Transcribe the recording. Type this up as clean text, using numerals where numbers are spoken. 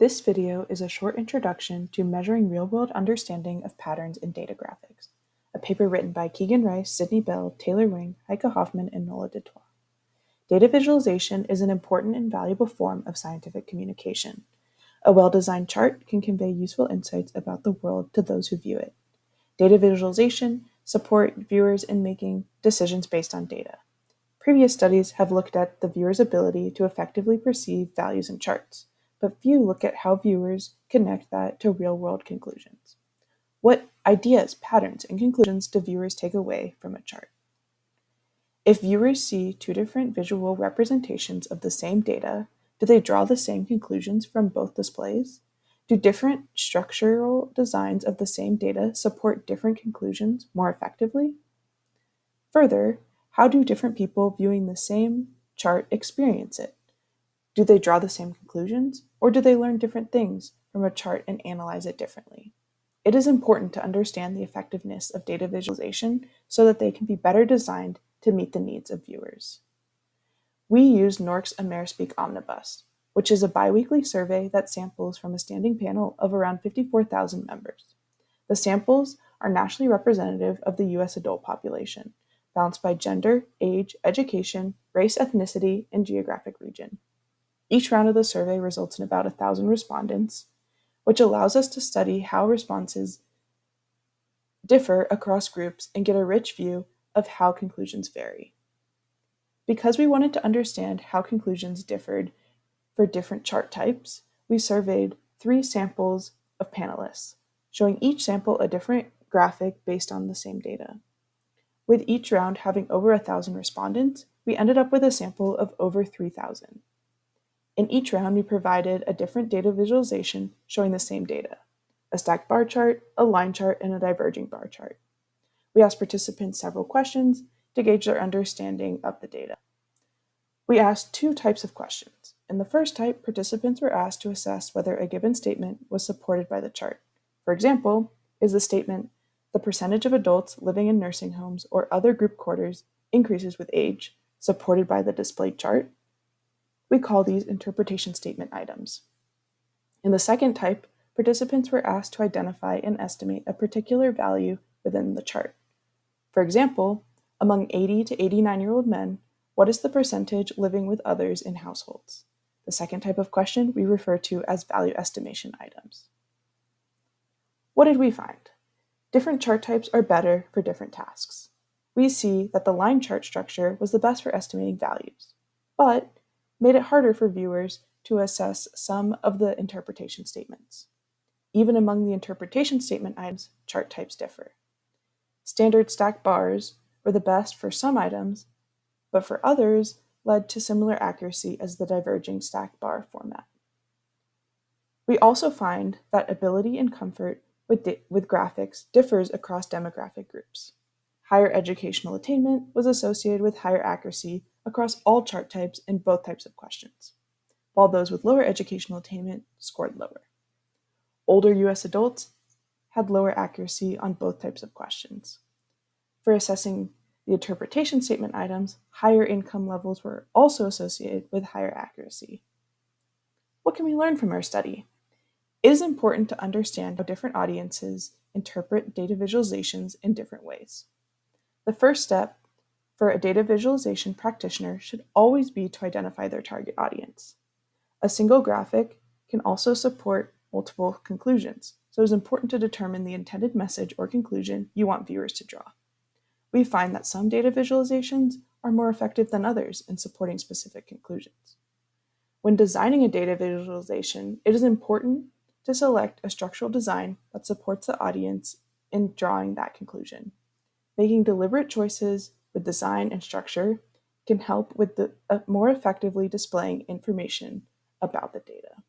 This video is a short introduction to measuring real-world understanding of patterns in data graphics, a paper written by Keegan Rice, Sydney Bell, Taylor Wing, Heike Hoffman, and Nola Dutoit. Data visualization is an important and valuable form of scientific communication. A well-designed chart can convey useful insights about the world to those who view it. Data visualization support viewers in making decisions based on data. Previous studies have looked at the viewer's ability to effectively perceive values in charts, but few look at how viewers connect that to real-world conclusions. What ideas, patterns, and conclusions do viewers take away from a chart? If viewers see two different visual representations of the same data, do they draw the same conclusions from both displays? Do different structural designs of the same data support different conclusions more effectively? Further, how do different people viewing the same chart experience it? Do they draw the same conclusions, or do they learn different things from a chart and analyze it differently? It is important to understand the effectiveness of data visualization so that they can be better designed to meet the needs of viewers. We use NORC's Amerispeak Omnibus, which is a biweekly survey that samples from a standing panel of around 54,000 members. The samples are nationally representative of the U.S. adult population, balanced by gender, age, education, race, ethnicity, and geographic region. Each round of the survey results in about 1,000 respondents, which allows us to study how responses differ across groups and get a rich view of how conclusions vary. Because we wanted to understand how conclusions differed for different chart types, we surveyed 3 samples of panelists, showing each sample a different graphic based on the same data. With each round having over 1,000 respondents, we ended up with a sample of over 3,000. In each round, we provided a different data visualization showing the same data: a stacked bar chart, a line chart, and a diverging bar chart. We asked participants several questions to gauge their understanding of the data. We asked 2 types of questions. In the first type, participants were asked to assess whether a given statement was supported by the chart. For example, is the statement, "The percentage of adults living in nursing homes or other group quarters increases with age," supported by the displayed chart? We call these interpretation statement items. In the second type, participants were asked to identify and estimate a particular value within the chart. For example, among 80 to 89-year-old men, what is the percentage living with others in households? The second type of question we refer to as value estimation items. What did we find? Different chart types are better for different tasks. We see that the line chart structure was the best for estimating values, but made it harder for viewers to assess some of the interpretation statements. Even among the interpretation statement items, chart types differ. Standard stacked bars were the best for some items, but for others led to similar accuracy as the diverging stacked bar format. We also find that ability and comfort with graphics differs across demographic groups. Higher educational attainment was associated with higher accuracy across all chart types in both types of questions, while those with lower educational attainment scored lower. Older U.S. adults had lower accuracy on both types of questions. For assessing the interpretation statement items, higher income levels were also associated with higher accuracy. What can we learn from our study? It is important to understand how different audiences interpret data visualizations in different ways. The first step for a data visualization practitioner should always be to identify their target audience. A single graphic can also support multiple conclusions, so it is important to determine the intended message or conclusion you want viewers to draw. We find that some data visualizations are more effective than others in supporting specific conclusions. When designing a data visualization, it is important to select a structural design that supports the audience in drawing that conclusion. Making deliberate choices with design and structure can help with more effectively displaying information about the data.